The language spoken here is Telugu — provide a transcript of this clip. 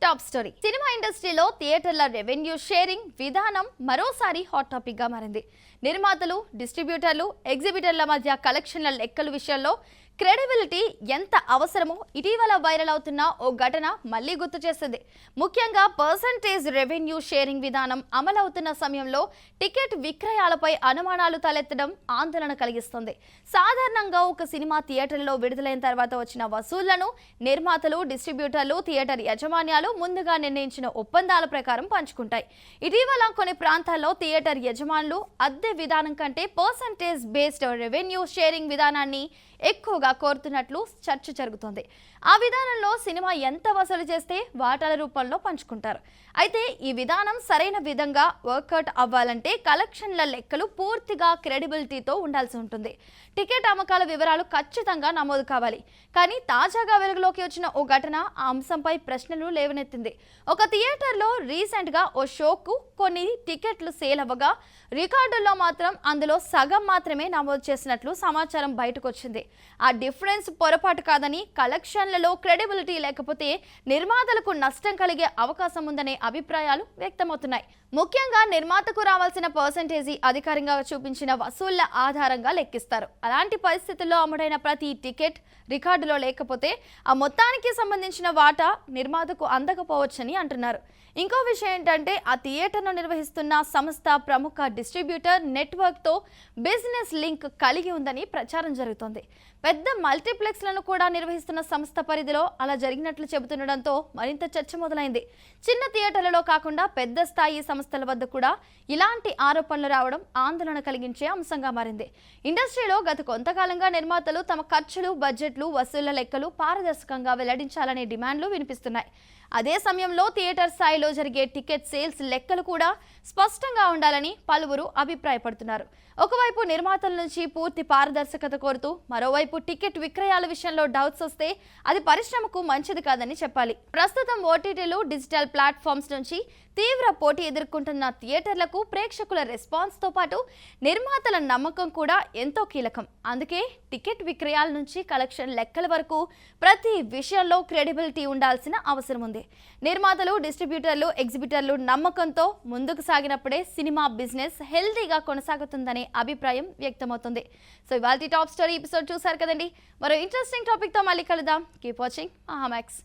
Top story. సినిమా ఇండస్ట్రీలో థియేటర్ల రెవెన్యూ షేరింగ్ విధానం మరోసారి హాట్ టాపిక్ గా మారింది. నిర్మాతలు, డిస్ట్రిబ్యూటర్లు, ఎగ్జిబిటర్ల మధ్య కలెక్షన్ల లెక్కల విషయంలో క్రెడిబిలిటీ ఎంత అవసరమో ఇటీవల వైరల్ అవుతున్న ఓ ఘటన మళ్లీ గుర్తు చేసింది. ముఖ్యంగా పర్సంటేజ్ రెవెన్యూ షేరింగ్ విధానం అమలవుతున్న సమయంలో టికెట్ విక్రయాలపై అనుమానాలు తలెత్తడం ఆందోళన కలిగిస్తుంది. సాధారణంగా ఒక సినిమా థియేటర్లో విడుదలైన తర్వాత వచ్చిన వసూళ్లను నిర్మాతలు, డిస్ట్రిబ్యూటర్లు, థియేటర్ యాజమాన్యాలు ముందుగా నిర్ణయించిన ఒప్పందాల ప్రకారం పంచుకుంటాయి. ఇటీవల కొన్ని ప్రాంతాల్లో థియేటర్ యజమానులు అద్దె విధానం కంటే పర్సంటేజ్ బేస్డ్ రెవెన్యూ షేరింగ్ విధానాన్ని ఎక్కువగా కోరుతున్నట్లు చర్చ జరుగుతోంది. ఆ విధానంలో సినిమా ఎంత వసూలు చేస్తే వాటాల రూపంలో పంచుకుంటారు. అయితే ఈ విధానం సరైన విధంగా వర్కౌట్ అవ్వాలంటే కలెక్షన్ల లెక్కలు పూర్తిగా క్రెడిబిలిటీతో ఉండాల్సి ఉంటుంది. టికెట్ అమ్మకాల వివరాలు ఖచ్చితంగా నమోదు కావాలి. కానీ తాజాగా వెలుగులోకి వచ్చిన ఓ ఘటన ఆ అంశంపై ప్రశ్నలు లేవనెత్తింది. ఒక థియేటర్లో రీసెంట్గా ఓ షోకు కొన్ని టికెట్లు సేల్ అవ్వగా రికార్డుల్లో మాత్రం అందులో సగం మాత్రమే నమోదు చేసినట్లు సమాచారం బయటకు వచ్చింది. ఆ డిఫరెన్స్ పొరపాటు కాదని, కలెక్షన్లలో క్రెడిబిలిటీ లేకపోతే నిర్మాతలకు నష్టం కలిగే అవకాశం ఉందనే అభిప్రాయాలు వ్యక్తమవుతున్నాయి. ముఖ్యంగా నిర్మాతకు రావాల్సిన పర్సంటేజీ అధికారికంగా చూపించిన వసూళ్ల ఆధారంగా లెక్కిస్తారు. అలాంటి పరిస్థితుల్లో అమ్ముడైన ప్రతి టికెట్ రికార్డులో లేకపోతే ఆ మొత్తానికి సంబంధించిన వాటా నిర్మాతకు అందకపోవచ్చని అంటున్నారు. ఇంకో విషయం ఏంటంటే ఆ థియేటర్ను నిర్వహిస్తున్న సంస్థ ప్రముఖ డిస్ట్రిబ్యూటర్ నెట్వర్క్తో బిజినెస్ లింక్ కలిగి ఉందని ప్రచారం జరుగుతోంది. పెద్ద మల్టీప్లెక్స్లను కూడా నిర్వహిస్తున్న సంస్థ పరిధిలో అలా జరిగినట్లు చెబుతుండడంతో మరింత చర్చ మొదలైంది. చిన్న థియేటర్లలో కాకుండా పెద్ద స్థాయి సంస్థల వద్ద కూడా ఇలాంటి ఆరోపణలు రావడం ఆందోళన కలిగించే అంశంగా మారింది. ఇండస్ట్రీలో గత కొంతకాలంగా నిర్మాతలు తమ ఖర్చులు, బడ్జెట్లు, వసూళ్ల లెక్కలు పారదర్శకంగా వెల్లడించాలనే డిమాండ్లు వినిపిస్తున్నాయి. అదే సమయంలో థియేటర్ స్థాయిలో జరిగే టికెట్ సేల్స్ లెక్కలు కూడా స్పష్టంగా ఉండాలని పలువురు అభిప్రాయపడుతున్నారు. ఒకవైపు నిర్మాతల నుంచి పూర్తి పారదర్శకత కోరుతూ, మరోవైపు టికెట్ విక్రయాల విషయంలో డౌట్స్ వస్తే అది పరిశ్రమకు మంచిది కాదని చెప్పాలి. ప్రస్తుతం ఓటీటీలు, డిజిటల్ ప్లాట్ఫామ్స్ నుంచి తీవ్ర పోటీ ఎదుర్కొంటున్న థియేటర్లకు ప్రేక్షకుల రెస్పాన్స్తో పాటు నిర్మాతల నమ్మకం కూడా ఎంతో కీలకం. అందుకే టికెట్ విక్రయాల నుంచి కలెక్షన్ లెక్కల వరకు ప్రతి విషయంలో క్రెడిబిలిటీ ఉండాల్సిన అవసరం ఉంది. నిర్మాతలు, డిస్ట్రిబ్యూటర్లు, ఎగ్జిబిటర్లు నమ్మకంతో ముందుకు సాగినప్పుడే సినిమా బిజినెస్ హెల్తీగా కొనసాగుతుందనే అభిప్రాయం వ్యక్తమవుతుంది. సో ఇవాల్టి టాప్ స్టోరీ ఎపిసోడ్ చూసారు కదండి. మరో ఇంట్రెస్టింగ్ టాపిక్తో మళ్ళీ కలుద్దాం. Keep watching Mahaa Max.